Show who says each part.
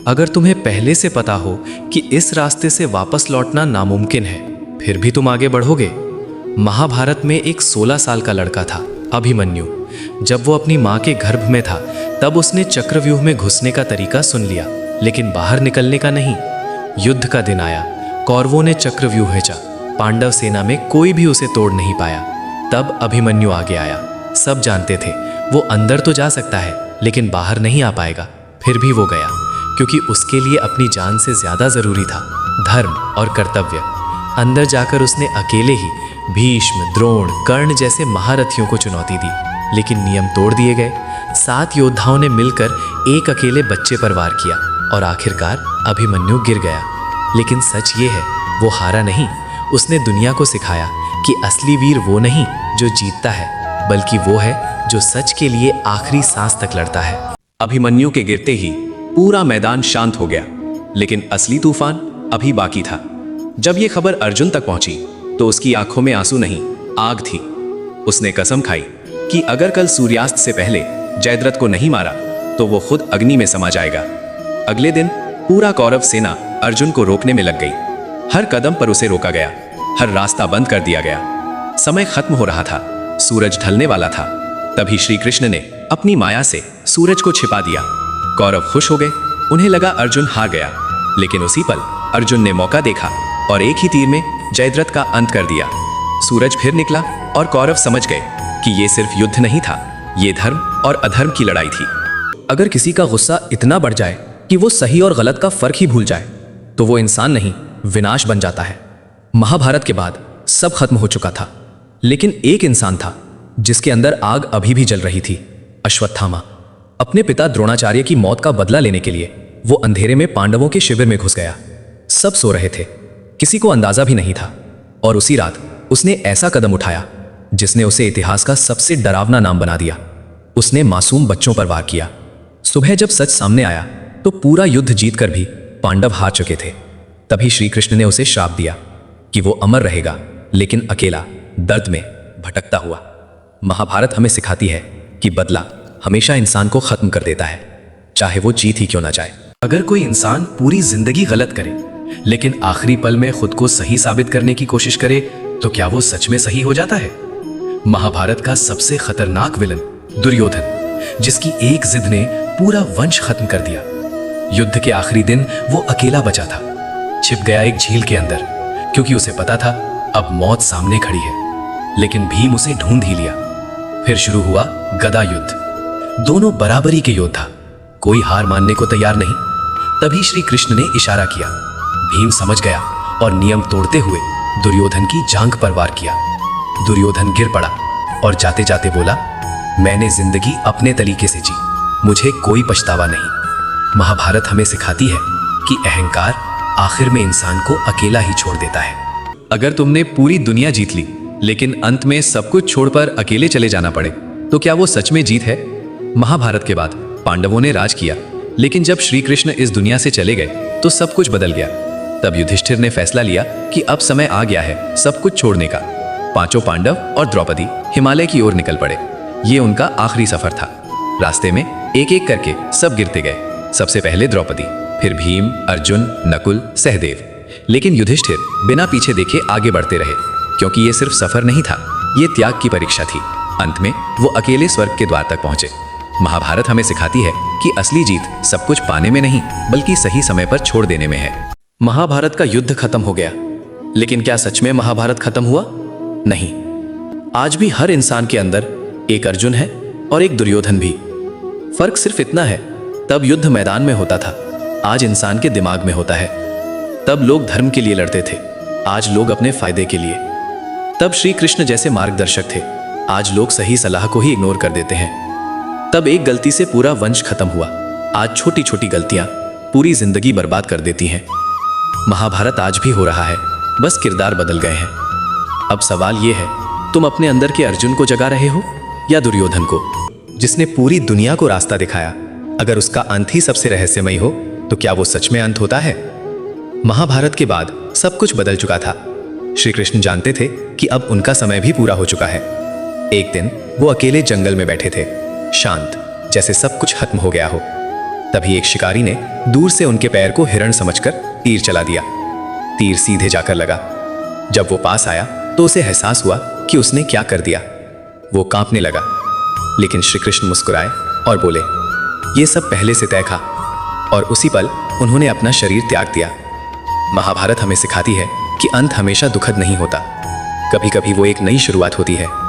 Speaker 1: अगर तुम्हें पहले से पता हो कि इस रास्ते से वापस लौटना नामुमकिन है, फिर भी तुम आगे बढ़ोगे। महाभारत में एक 16 साल का लड़का था, अभिमन्यु। जब वो अपनी माँ के गर्भ में था, तब उसने चक्रव्यूह में घुसने का तरीका सुन लिया, लेकिन बाहर निकलने का नहीं। युद्ध का दिन आया, कौरवों ने चक्रव्यूह भेजा, पांडव सेना में कोई भी उसे तोड़ नहीं पाया। तब अभिमन्यु आगे आया। सब जानते थे वो अंदर तो जा सकता है, लेकिन बाहर नहीं आ पाएगा। फिर भी वो गया, क्योंकि उसके लिए अपनी जान से ज्यादा जरूरी था धर्म और कर्तव्य। अंदर जाकर उसने अकेले ही भीष्म, द्रोण, कर्ण जैसे महारथियों को चुनौती दी, लेकिन नियम तोड़ दिए गए। 7 योद्धाओं ने मिलकर एक अकेले बच्चे पर वार किया और आखिरकार अभिमन्यु गिर गया। लेकिन सच ये है, वो हारा नहीं। उसने दुनिया को सिखाया कि असली वीर वो नहीं जो जीतता है, बल्कि वो है जो सच के लिए आखिरी सांस तक लड़ता है।
Speaker 2: अभिमन्यु के गिरते ही पूरा मैदान शांत हो गया, लेकिन असली तूफान अभी बाकी था। जब ये खबर अर्जुन तक पहुंची तो उसकी आंखों में आंसू नहीं, आग थी। उसने कसम खाई कि अगर कल सूर्यास्त से पहले जयद्रथ को नहीं मारा तो वो खुद अग्नि में समा जाएगा। अगले दिन पूरा कौरव सेना अर्जुन को रोकने में लग गई। हर कदम पर उसे रोका गया, हर रास्ता बंद कर दिया गया। समय खत्म हो रहा था, सूरज ढलने वाला था। तभी श्री कृष्ण ने अपनी माया से सूरज को छिपा दिया। कौरव खुश हो गए, उन्हें लगा अर्जुन हार गया। लेकिन उसी पल अर्जुन ने मौका देखा और एक ही तीर में जयद्रथ का अंत कर दिया। सूरज फिर निकला और कौरव समझ गए कि ये सिर्फ युद्ध नहीं था, ये धर्म और अधर्म की लड़ाई थी।
Speaker 3: अगर किसी का गुस्सा इतना बढ़ जाए कि वो सही और गलत का फर्क ही भूल जाए, तो वो इंसान नहीं, विनाश बन जाता है। महाभारत के बाद सब खत्म हो चुका था, लेकिन एक इंसान था जिसके अंदर आग अभी भी जल रही थी, अश्वत्थामा। अपने पिता द्रोणाचार्य की मौत का बदला लेने के लिए वो अंधेरे में पांडवों के शिविर में घुस गया। सब सो रहे थे, किसी को अंदाजा भी नहीं था, और उसी रात उसने ऐसा कदम उठाया जिसने उसे इतिहास का सबसे डरावना नाम बना दिया। उसने मासूम बच्चों पर वार किया। सुबह जब सच सामने आया तो पूरा युद्ध जीतकर भी पांडव हार चुके थे। तभी श्री कृष्ण ने उसे श्राप दिया कि वो अमर रहेगा, लेकिन अकेला, दर्द में, भटकता हुआ। महाभारत हमें सिखाती है कि बदला हमेशा इंसान को खत्म कर देता है, चाहे वो जीत ही क्यों ना जाए।
Speaker 1: अगर कोई इंसान पूरी जिंदगी गलत करे, लेकिन आखिरी पल में खुद को सही साबित करने की कोशिश करे, तो क्या वो सच में सही हो जाता है? महाभारत का सबसे खतरनाक विलन दुर्योधन, जिसकी एक जिद ने पूरा वंश खत्म कर दिया। युद्ध के आखिरी दिन वो अकेला बचा था, छिप गया एक झील के अंदर, क्योंकि उसे पता था अब मौत सामने खड़ी है। लेकिन भीम उसे ढूंढ ही लिया। फिर शुरू हुआ गदा युद्ध। दोनों बराबरी के योद्धा, कोई हार मानने को तैयार नहीं। तभी श्री कृष्ण ने इशारा किया। भीम समझ गया और नियम तोड़ते हुए दुर्योधन की जांघ पर वार किया। दुर्योधन गिर पड़ा और जाते जाते बोला, मैंने जिंदगी अपने तरीके से जी, मुझे कोई पछतावा नहीं। महाभारत हमें सिखाती है कि अहंकार आखिर में इंसान को अकेला ही छोड़ देता है।
Speaker 2: अगर तुमने पूरी दुनिया जीत ली, लेकिन अंत में सब कुछ छोड़कर अकेले चले जाना पड़े, तो क्या वो सच में जीत है? महाभारत के बाद पांडवों ने राज किया, लेकिन जब श्री कृष्ण इस दुनिया से चले गए तो सब कुछ बदल गया। तब युधिष्ठिर ने फैसला लिया कि अब समय आ गया है सब कुछ छोड़ने का। 5 पांडव और द्रौपदी हिमालय की ओर निकल पड़े। ये उनका आखिरी सफर था। रास्ते में एक एक करके सब गिरते गए। सबसे पहले द्रौपदी, फिर भीम, अर्जुन, नकुल, सहदेव। लेकिन युधिष्ठिर बिना पीछे देखे आगे बढ़ते रहे, क्योंकि ये सिर्फ सफर नहीं था, ये त्याग की परीक्षा थी। अंत में वो अकेले स्वर्ग के द्वार तक पहुंचे। महाभारत हमें सिखाती है कि असली जीत सब कुछ पाने में नहीं, बल्कि सही समय पर छोड़ देने में है।
Speaker 1: महाभारत का युद्ध खत्म हो गया, लेकिन क्या सच में महाभारत खत्म हुआ? नहीं। आज भी हर इंसान के अंदर एक अर्जुन है और एक दुर्योधन भी। फर्क सिर्फ इतना है, तब युद्ध मैदान में होता था, आज इंसान के दिमाग में होता है। तब लोग धर्म के लिए लड़ते थे, आज लोग अपने फायदे के लिए। तब श्री कृष्ण जैसे मार्गदर्शक थे, आज लोग सही सलाह को ही इग्नोर कर देते हैं। तब एक गलती से पूरा वंश खत्म हुआ, आज छोटी छोटी गलतियां पूरी जिंदगी बर्बाद कर देती हैं। महाभारत आज भी हो रहा है, बस किरदार बदल गए हैं। अब सवाल यह है, तुम अपने अंदर के अर्जुन को जगा रहे हो या दुर्योधन को, जिसने पूरी दुनिया को रास्ता दिखाया? अगर उसका अंत ही सबसे रहस्यमयी हो, तो क्या वो सच में अंत होता है? महाभारत के बाद सब कुछ बदल चुका था। श्री कृष्ण जानते थे कि अब उनका समय भी पूरा हो चुका है। एक दिन वो अकेले जंगल में बैठे थे, शांत, जैसे सब कुछ खत्म हो गया हो।
Speaker 3: तभी एक शिकारी ने दूर से उनके पैर को हिरण समझकर तीर चला दिया। तीर सीधे जाकर लगा। जब वो पास आया तो उसे एहसास हुआ कि उसने क्या कर दिया। वो कांपने लगा, लेकिन श्री कृष्ण मुस्कुराए और बोले, ये सब पहले से तय था। और उसी पल उन्होंने अपना शरीर त्याग दिया। महाभारत हमें सिखाती है कि अंत हमेशा दुखद नहीं होता, कभी कभी वो एक नई शुरुआत होती है।